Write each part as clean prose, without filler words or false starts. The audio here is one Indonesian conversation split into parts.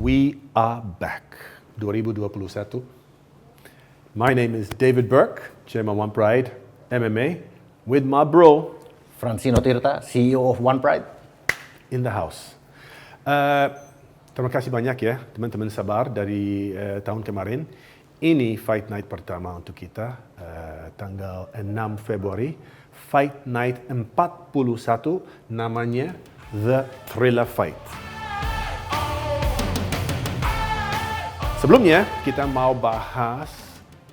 We are back. 2021. My name is David Burke, Chairman One Pride MMA, with my bro Francino Tirta, CEO of One Pride. in the house. Terima kasih banyak ya teman-teman sabar dari tahun kemarin. Ini Fight Night pertama untuk kita, tanggal 6 Februari. Fight Night 41, namanya The Thriller Fight. Sebelumnya, kita mau bahas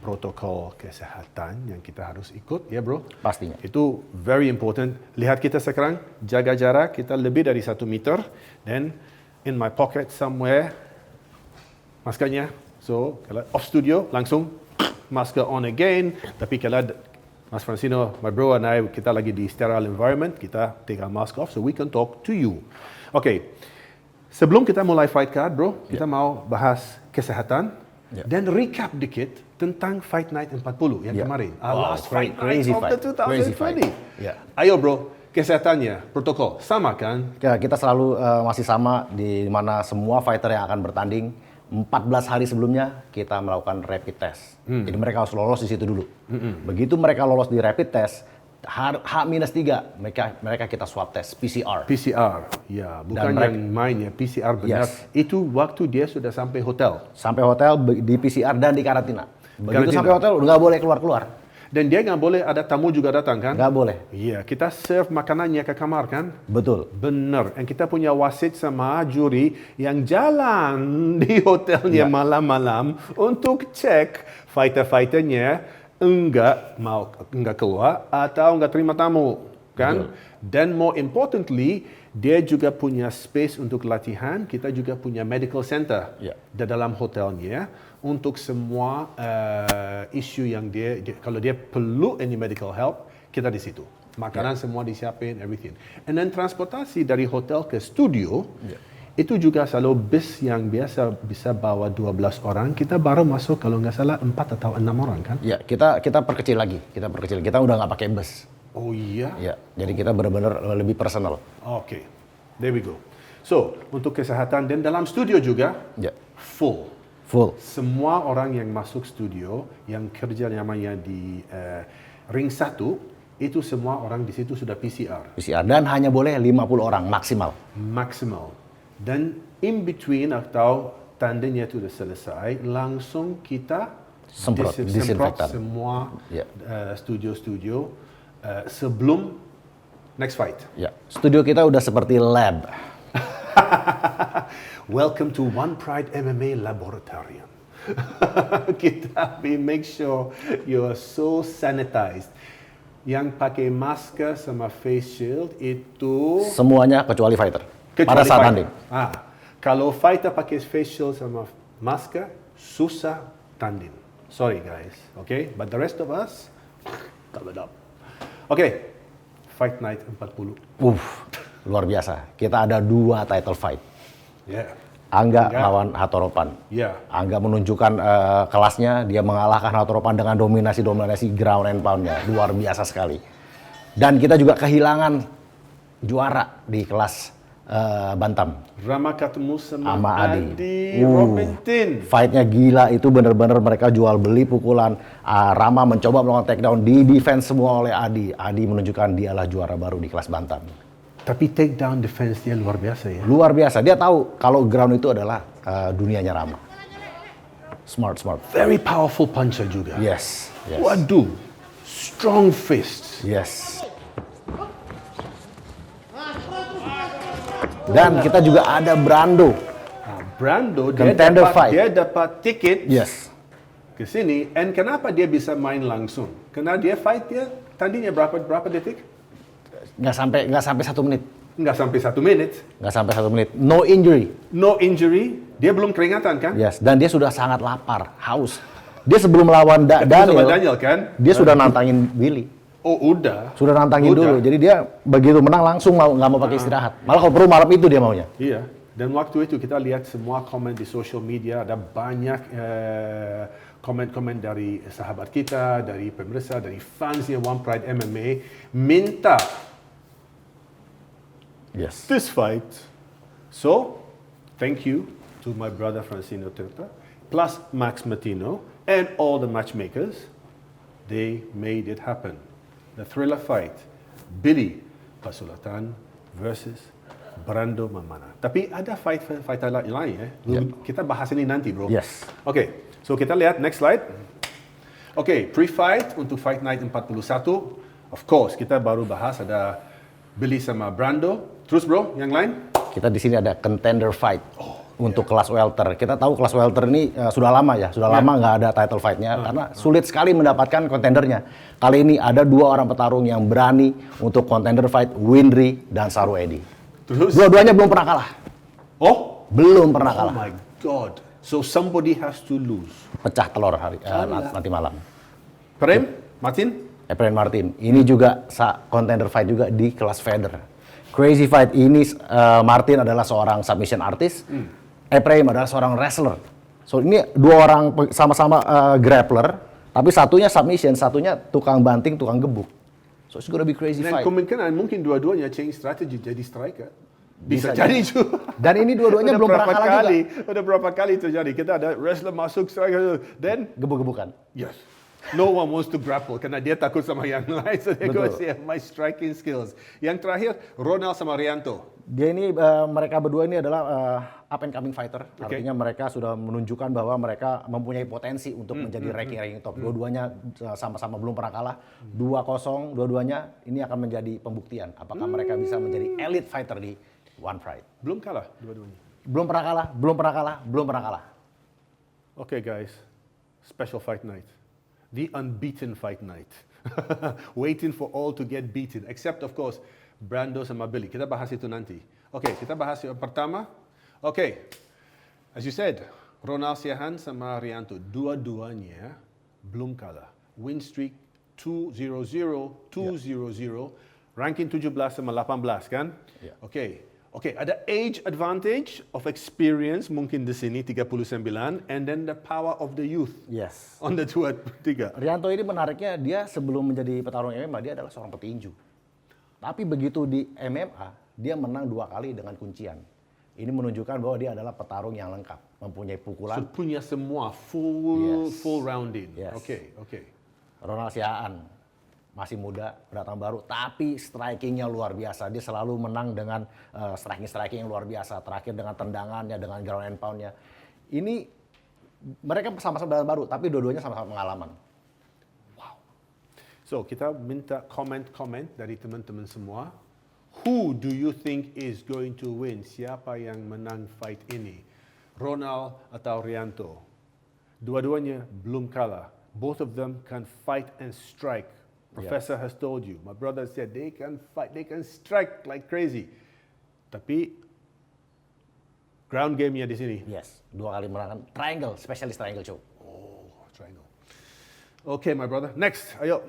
protokol kesehatan yang kita harus ikut, ya bro? Pastinya. Itu very important. Lihat kita sekarang, jaga jarak kita lebih dari 1 meter. Dan in my pocket somewhere, maskernya. So, kalau off studio, langsung masker on again. Tapi kalau Mas Francino, my bro and I, kita lagi di sterile environment, kita take our mask off so we can talk to you. Okay. Sebelum kita mulai fight card, bro, kita mau bahas kesehatan dan recap dikit tentang Fight Night 40 yang kemarin. Our last Fight Night of the 2020. Ayo, bro, kesehatannya, protokol, sama kan? Ya, kita selalu masih sama di mana semua fighter yang akan bertanding 14 hari sebelumnya kita melakukan rapid test. Jadi mereka harus lolos di situ dulu. Begitu mereka lolos di rapid test, H-3 mereka kita swab test PCR. PCR, ya, bukan yang main ya, PCR benar. Yes. Itu waktu dia sudah sampai hotel. Sampai hotel di PCR dan di karantina. Begitu sampai hotel udah nggak boleh keluar. Dan dia nggak boleh ada tamu juga datang kan? Nggak boleh. Iya, kita serve makanannya ke kamar kan? Betul. Benar. Dan kita punya wasit sama juri yang jalan di hotelnya malam-malam untuk cek fighter-fighternya enggak keluar atau enggak terima tamu kan? Dan more importantly, dia juga punya space untuk latihan. Kita juga punya medical center di dalam hotelnya untuk semua isu yang dia kalau dia perlu any medical help, kita di situ. Makanan semua disiapin, everything. And then transportasi dari hotel ke studio. Itu juga selalu bis yang biasa bisa bawa 12 orang. Kita baru masuk kalau nggak salah 4 atau 6 orang kan? Ya, kita perkecil lagi. Kita udah nggak pakai bus. Oh iya? Ya, jadi kita benar-benar lebih personal. Oke, there we go. So, untuk kesehatan dan dalam studio juga, full. Semua orang yang masuk studio, yang kerja namanya di ring 1, itu semua orang di situ sudah PCR. Dan hanya boleh 50 orang maksimal. Dan in between atau tandanya itu sudah selesai, langsung kita semprot disinfektan semua studio-studio sebelum next fight. Ya, studio kita udah seperti lab. Welcome to One Pride MMA Laboratorium. We make sure you are so sanitized. Yang pakai masker sama face shield itu semuanya kecuali fighter. Pada saat tanding. Kalau fighter pakai face shield sama masker, susah tanding. Sorry guys, okay? But the rest of us, covered up. Okay, Fight Night 40. Luar biasa. Kita ada 2 title fight. Angga lawan Hatoropan. Angga menunjukkan kelasnya, dia mengalahkan Hatoropan dengan dominasi ground and pound-nya. Luar biasa sekali. Dan kita juga kehilangan juara di kelas bantam. Rama ketemu sama Adi Robinson. Fight-nya gila, itu benar-benar mereka jual beli pukulan. Rama mencoba melakukan takedown, di defense semua oleh Adi. Adi menunjukkan dialah juara baru di kelas bantam. Tapi takedown defense dia luar biasa ya. Luar biasa. Dia tahu kalau ground itu adalah dunianya Rama. Smart. Very powerful puncher juga. Yes. Waduh. Strong fists. Yes. Dan kita juga ada Brando. Brando dia dapat tiket ke sini. And kenapa dia bisa main langsung? Karena dia fight tandingnya berapa detik? Nggak sampai 1 menit. Nggak sampai 1 menit. Nggak sampai 1 menit. No injury. Dia belum keringatan kan? Yes. Dan dia sudah sangat lapar, haus. Dia sebelum melawan Daniel kan? Dia sudah nantangin Billy. Oh udah. Sudah nantangin dulu. Jadi dia begitu menang langsung nggak mau pakai istirahat. Malah kalau perlu malam itu dia maunya. Iya. Dan waktu itu kita lihat semua komen di social media, ada banyak komen-komen dari sahabat kita, dari pemirsa, dari fansnya One Pride MMA minta this fight. So, thank you to to my brother Francino Tirta, plus Max Martino, and all the matchmakers, they made it happen. The thriller fight, Billy Pasulatan versus Brando Mamana. Tapi ada fighter lain Kita bahas ini nanti, bro. Yes. Okay, so kita lihat next slide. Okay, pre-fight untuk Fight Night 41. Of course, kita baru bahas ada Billy sama Brando. Terus bro, yang lain? Kita di sini ada contender fight untuk kelas welter. Kita tahu kelas welter ini sudah lama lama nggak ada title fight-nya karena sulit sekali mendapatkan kontendernya. Kali ini ada dua orang petarung yang berani untuk contender fight, Windry dan Saru Edi. Terus? Dua-duanya belum pernah kalah. Oh? Belum pernah kalah. Oh my God. So somebody has to lose. Pecah telur nanti malam. Prem Martin. Ini juga contender fight juga di kelas feather. Crazy fight ini Martin adalah seorang submission artist. Prem adalah seorang wrestler. So ini dua orang sama-sama grappler, tapi satunya submission, satunya tukang banting, tukang gebuk. So it's gonna be crazy fight. Dan mungkin dua-duanya change strategy jadi striker. Bisa jadi juga. Dan ini dua-duanya belum pernah kalah juga. Udah berapa kali terjadi. Kita ada wrestler masuk striker, then gebuk-gebukan. Yes. No one wants to grapple karena dia takut sama yang lain. So they go see my striking skills. Yang terakhir, Ronald sama Rianto. Dia ini, mereka berdua ini adalah up and coming fighter. Artinya mereka sudah menunjukkan bahwa mereka mempunyai potensi untuk menjadi ranking top. Dua-duanya sama-sama belum pernah kalah. 2-0, dua-duanya ini akan menjadi pembuktian. Apakah mereka bisa menjadi elite fighter di One Fight. Belum kalah dua-duanya. Belum pernah kalah. Okay guys, special fight night. The unbeaten fight night. Waiting for all to get beaten. Except of course, Brando sama Billy. Kita bahas itu nanti. Okay, kita bahas yang pertama. Okay, as you said, Ronald Siahan sama Rianto. Dua-duanya belum kalah. Win streak 2-0-0, 2-0-0. Ranking 17 sama 18 kan? Yeah. Okay, ada age advantage of experience mungkin di sini 39 and then the power of the youth. Yes. On the 2-3. Rianto ini menariknya dia sebelum menjadi petarung MMA dia adalah seorang petinju. Tapi begitu di MMA dia menang 2 kali dengan kuncian. Ini menunjukkan bahwa dia adalah petarung yang lengkap, mempunyai pukulan. So, punya semua full rounding. Yes. Okay. Ronald Siahan masih muda, pendatang baru, tapi strikingnya luar biasa. Dia selalu menang dengan striking yang luar biasa. Terakhir dengan tendangannya, dengan ground and pound-nya. Ini mereka sama-sama pendatang baru, tapi dua-duanya sama-sama pengalaman. Wow. So kita minta komen dari teman-teman semua. Who do you think is going to win? Siapa yang menang fight ini? Ronald atau Rianto? Dua-duanya belum kalah. Both of them can fight and strike. Professor has told you. My brother said they can fight, they can strike like crazy. Tapi ground game-nya di sini. Yes, 2 kali menangkan triangle, specialist triangle show. Oh, triangle. Okay, my brother. Next, ayo.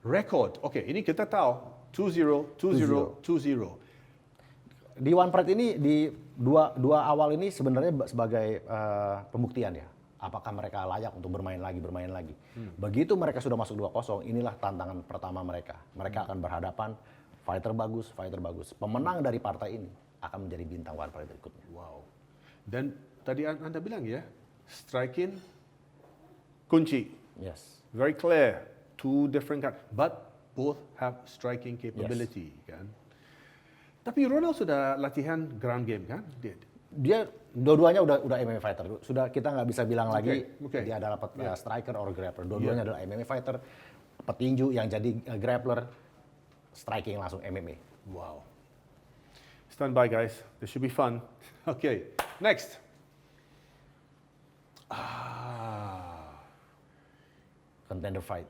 Record. Okay, ini kita tahu 2-0, 2-0, 2-0. Di One Fight ini di dua awal ini sebenarnya sebagai pembuktian ya. Apakah mereka layak untuk bermain lagi. Begitu mereka sudah masuk 2-0, inilah tantangan pertama mereka. Mereka akan berhadapan fighter bagus. Pemenang dari partai ini akan menjadi bintang One Fight berikutnya. Wow. Dan tadi Anda bilang ya, striking kunci. Yes. Very clear. 2 different kinds, but both have striking capability, kan? Tapi Ronald sudah latihan ground game, kan? Dia dua-duanya udah MMA fighter. Sudah kita nggak bisa bilang lagi dia adalah striker or grappler. Dua-duanya adalah MMA fighter, petinju yang jadi grappler, striking langsung MMA. Wow. Stand by guys. This should be fun. Okay. Next. Contender fight.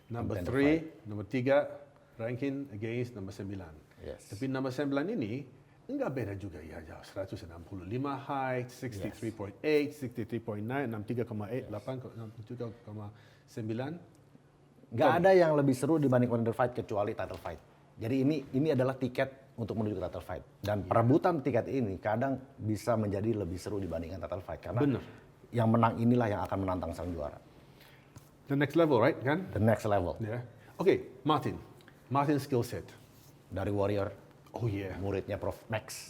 Number 3, number 3 ranking against number 9. Yes. Tapi number 9 ini enggak beda juga ya, 165 height, 63.8, 63.9, 63.8, 67.9. Nggak ada yang lebih seru dibanding contender fight kecuali title fight. Jadi ini adalah tiket untuk menuju ke title fight. Dan perebutan tiket ini kadang bisa menjadi lebih seru dibandingkan title fight karena yang menang inilah yang akan menantang sang juara. The next level, right? Kan? The next level. Yeah. Okay, Martin skill set. Dari Warrior. Oh yeah. Muridnya Prof. Max.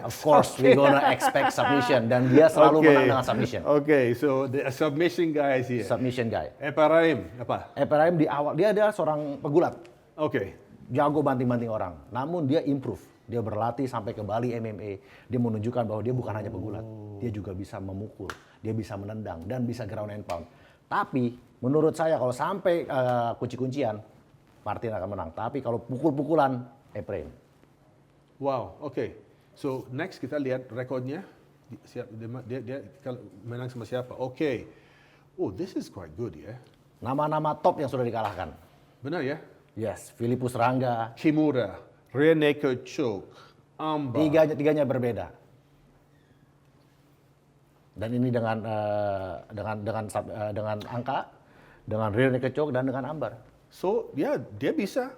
Of course, we gonna expect submission. Dan dia selalu menang dengan submission. Okay, so the submission guy is here. Submission guy. Ephraim, apa? Ephraim di awal, dia adalah seorang pegulat. Okay. Jago banting-banting orang. Namun dia improve. Dia berlatih sampai ke Bali MMA. Dia menunjukkan bahwa dia bukan hanya pegulat. Dia juga bisa memukul. Dia bisa menendang. Dan bisa ground and pound. Tapi menurut saya kalau sampai kunci-kuncian, Martin akan menang. Tapi kalau pukul-pukulan, Ephraim. Wow, okay. So next kita lihat rekodnya. Dia kalau menang sama siapa? Okay. Oh, this is quite good ya. Nama-nama top yang sudah dikalahkan. Benar ya? Yes, Philippus Rangga. Kimura, rear naked choke, armbar. Tiganya berbeda. Dan ini dengan angka, dengan rear naked choke dan dengan armbar. So dia bisa.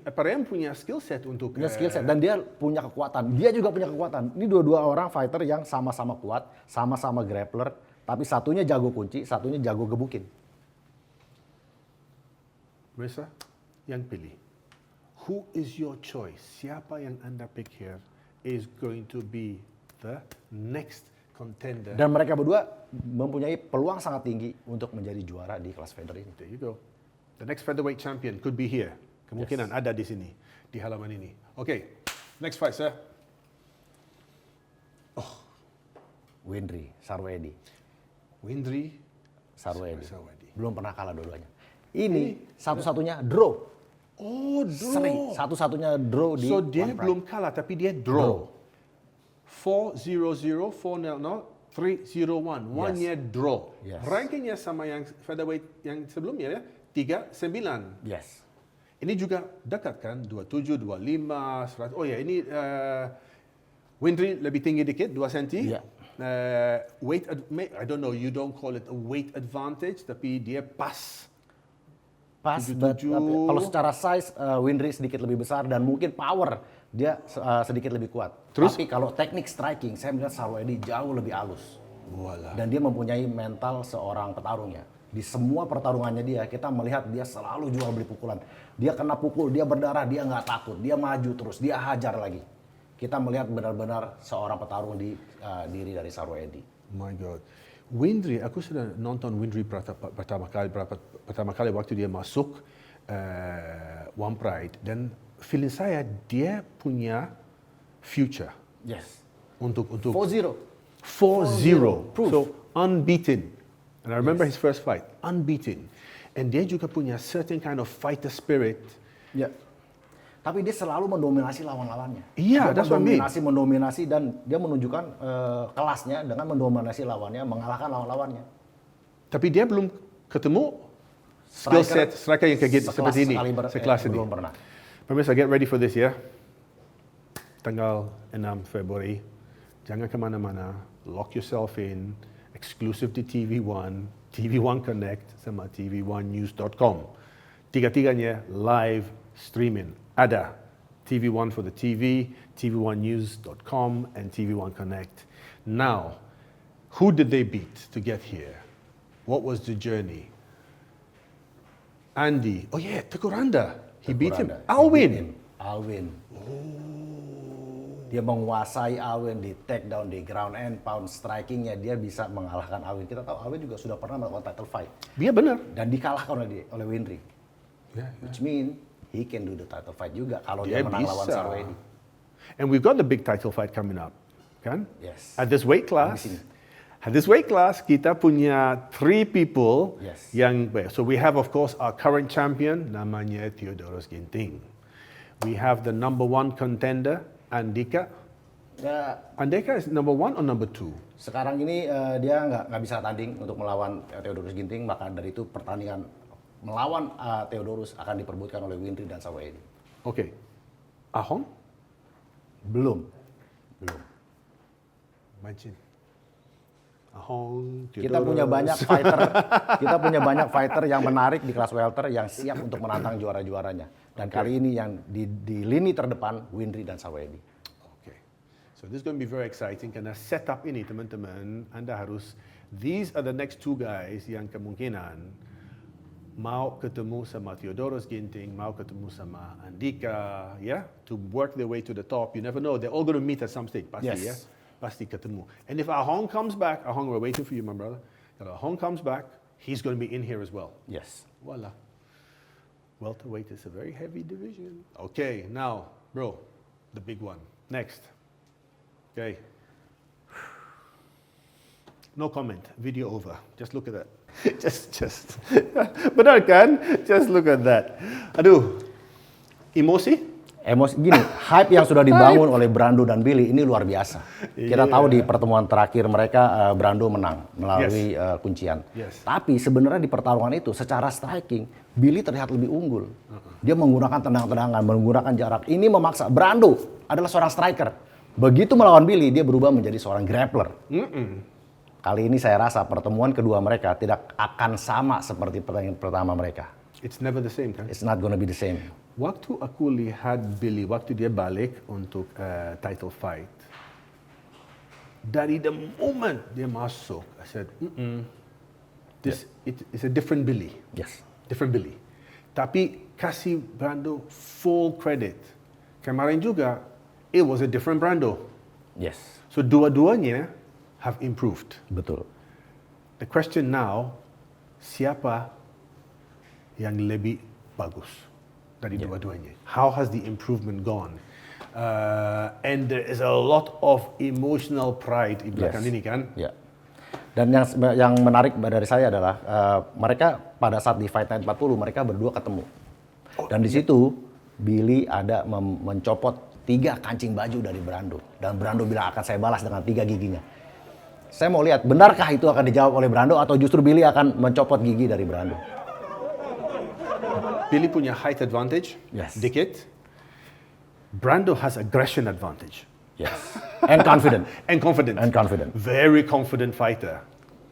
Ephraim punya skill set untuk punya skill set dan dia punya kekuatan. Dia juga punya kekuatan. Ini dua-dua orang fighter yang sama-sama kuat, sama-sama grappler, tapi satunya jago kunci, satunya jago gebukin. Reza, yang pilih. Who is your choice? Siapa yang Anda pikir is going to be the next contender? Dan mereka berdua mempunyai peluang sangat tinggi untuk menjadi juara di kelas feather ini. There you go. The next featherweight champion could be here. Kemungkinan ada di sini, di halaman ini. Okay, next fight, sir. Windry Sarwedi. Windry Sarwedi. Belum pernah kalah dua-duanya. Ini satu-satunya draw. Oh, draw. Seri. Satu-satunya draw di So dia One Pride. belum kalah, tapi dia draw. 4-0-0, 4-0, 3-0-1. One year draw. Yes. Rankingnya sama yang featherweight yang sebelumnya ya, 3-9. Yes. Ini juga dekat kan, 27, 25, 100. Oh ya, ini Windry lebih tinggi dikit, 2 cm. Yeah. I don't know, you don't call it a weight advantage, tapi dia pas. Pas, kalau secara size, Windry sedikit lebih besar dan mungkin power dia sedikit lebih kuat. Terus? Tapi kalau teknik striking, saya melihat Sarwedi jauh lebih halus. Walah. Dan dia mempunyai mental seorang petarungnya. Di semua pertarungannya dia, kita melihat dia selalu jual beli pukulan. Dia kena pukul, dia berdarah, dia nggak takut. Dia maju terus, dia hajar lagi. Kita melihat benar-benar seorang petarung di diri dari Sarwedi. My God. Windry, aku sudah nonton Windry pertama kali waktu dia masuk One Pride. Dan feeling saya, dia punya future. Yes. Untuk 4-0. 4-0. Proof. So, unbeaten. And I remember his first fight, unbeaten. And dia juga punya certain kind of fighter spirit. Ya. Tapi dia selalu mendominasi lawan-lawannya. Iya, dia that's what I mean. mendominasi dan dia menunjukkan kelasnya dengan mendominasi lawannya, mengalahkan lawan-lawannya. Tapi dia belum ketemu skill set striker yang kayak seperti ini. Sekelas ini. Belum pernah. Pemirsa, get ready for this ya. Tanggal 6 Februari. Jangan kemana-mana. Lock yourself in. Exclusive di TV1, TV1 Connect sama TV1News.com. Tiga-tiganya live streaming. Ada TV1 for the TV, TV1News.com, and TV1 Connect. Now, who did they beat to get here? What was the journey? Andy. Oh yeah, Tekuranda. He beat him. Alwin. Dia menguasai Alwin di takedown, di ground and pound, strikingnya dia bisa mengalahkan Alwin. Kita tahu Alwin juga sudah pernah melakukan title fight. Dia benar. Dan dikalahkan oleh Windry. Which mean he can do the title fight juga kalau dia menang lawan Sarwedi. And we've got the big title fight coming up, kan? Yes. At this weight class, kita punya 3 people yang, so we have of course our current champion, namanya Theodorus Ginting. We have the number 1 contender, Andika. Andika is number 1 or number 2? Sekarang ini dia nggak bisa tanding untuk melawan Theodorus Ginting, maka dari itu pertandingan melawan Theodorus akan diperbutkan oleh Windry dan Sarwedi. Oke. Ahong? Belum. Imagine. Ahong, Theodorus. Kita punya banyak fighter yang menarik di kelas welter yang siap untuk menantang juara-juaranya. Dan kali ini yang di lini terdepan Windry dan Sarwedi. Okay. So this is going to be very exciting karena setup ini teman-teman, Anda harus, these are the next 2 guys yang kemungkinan mau ketemu sama Theodoros Ginting, mau ketemu sama Andika, ya, to work their way to the top. You never know, they're all going to meet at some stage, pasti ya, pasti ketemu. And if Ahong comes back, Ahong, we're waiting for you, my brother. Kalau Ahong comes back, he's going to be in here as well. Yes. Voila. Welterweight is a very heavy division. Okay, now, bro, the big one. Next. Okay. No comment. Video over. Just look at that. just. Benar kan? Just look at that. Aduh. Emosi gini, hype yang sudah dibangun oleh Brando dan Billy ini luar biasa. Kita tahu di pertemuan terakhir mereka Brando menang melalui kuncian. Tapi sebenarnya di pertarungan itu secara striking Billy terlihat lebih unggul. Dia menggunakan tendang-tendangan, menggunakan jarak. Ini memaksa. Brando adalah seorang striker. Begitu melawan Billy dia berubah menjadi seorang grappler. Kali ini saya rasa pertemuan kedua mereka tidak akan sama seperti pertandingan pertama mereka. It's never the same kan? It's not gonna be the same. Waktu aku lihat Billy, waktu dia balik untuk title fight, dari the moment dia masuk, I said, it's a different Billy. Yes. Different Billy. Tapi kasih Brando full credit. Kemarin juga, it was a different Brando. Yes. So dua-duanya have improved. Betul. The question now, siapa yang lebih bagus dari dua-duanya? How has the improvement gone? And there is a lot of emotional pride di belakang ini kan? Yeah. Dan yang menarik dari saya adalah mereka pada saat di Fight Night 40 mereka berdua ketemu. Dan di situ Billy ada mencopot 3 kancing baju dari Brando. Dan Brando bilang akan saya balas dengan 3 giginya. Saya mau lihat benarkah itu akan dijawab oleh Brando atau justru Billy akan mencopot gigi dari Brando. Billy punya height advantage, dikit. Brando has aggression advantage. Yes. And confident. And confident. Very confident fighter.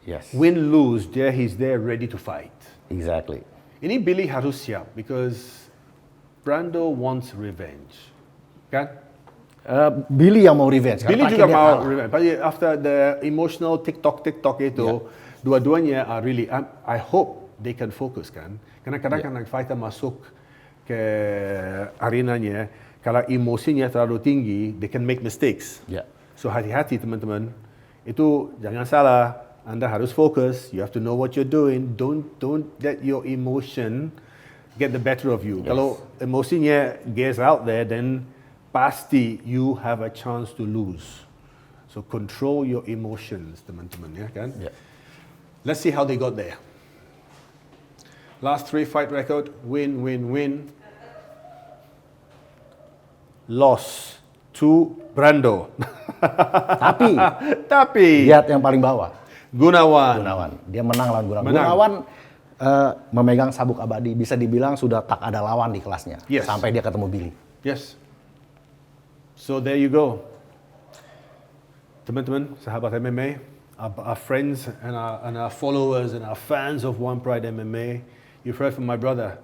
Yes. Win, lose, he's there ready to fight. Exactly. Ini Billy harus siap because Brando wants revenge. Kan? Billy yang mau revenge. Billy juga mau revenge. But after the emotional TikTok itu, dua-duanya are really, I hope they can focus kan. Karena kadang-kadang fighter masuk ke arenanya, kalau emosinya terlalu tinggi, they can make mistakes. So hati-hati teman-teman. Itu jangan salah. Anda harus fokus. You have to know what you're doing. Don't let your emotion get the better of you. Kalau emosinya gets out there, then pasti you have a chance to lose. So control your emotions, teman-teman, ya kan? Let's see how they got there. Last 3 fight record, win. Loss to Brando. Tapi lihat yang paling bawah. Gunawan. Dia menang lawan Gunawan. Gunawan memegang sabuk abadi, bisa dibilang sudah tak ada lawan di kelasnya. Sampai dia ketemu Billy. Yes. So there you go. Teman-teman, sahabat MMA, our friends and our followers and our fans of One Pride MMA, you've heard from my brother,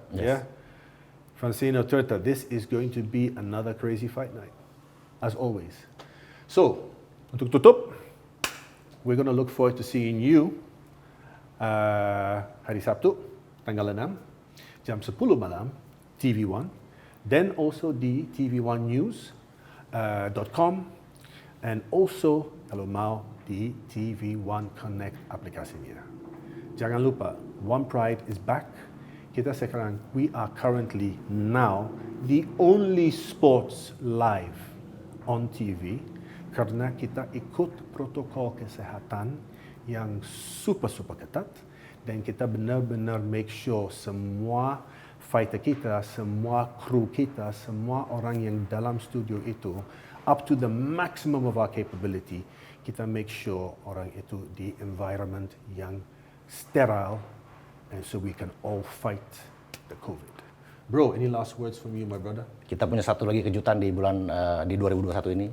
Francino Turta. This is going to be another crazy fight night, as always. So, untuk tutup, we're going to look forward to seeing you hari Sabtu, tanggal 6, jam 10 malam, TV1. Then also di TV1News.com and also kalau mau di TV1 Connect aplikasinya. Jangan lupa, One Pride is back. We are currently now the only sports live on TV karena kita ikut protokol kesehatan yang super ketat dan kita benar-benar make sure semua fighter kita, semua kru kita, semua orang yang dalam studio itu up to the maximum of our capability, kita make sure orang itu di environment yang sterile and so we can all fight the COVID. Bro, any last words from you, my brother? Kita punya satu lagi kejutan di bulan di 2021 ini.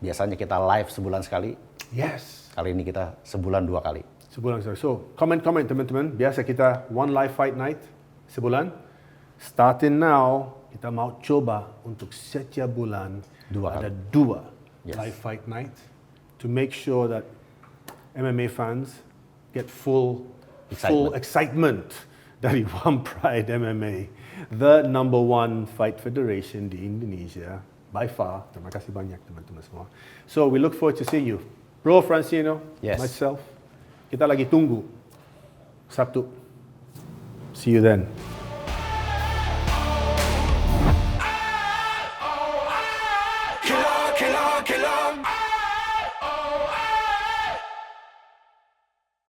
Biasanya kita live sebulan sekali. Yes. Kali ini kita sebulan 2 kali. Sebulan sekali. So, comment teman-teman. Biasa kita one live fight night sebulan. Starting now, kita mau coba untuk setiap bulan ada 2 live fight night to make sure that MMA fans get full excitement dari One Pride MMA, the number one fight federation di Indonesia, by far. Terima kasih banyak teman-teman semua. So we look forward to seeing you. Bro Francino, myself, kita lagi tunggu Sabtu. See you then.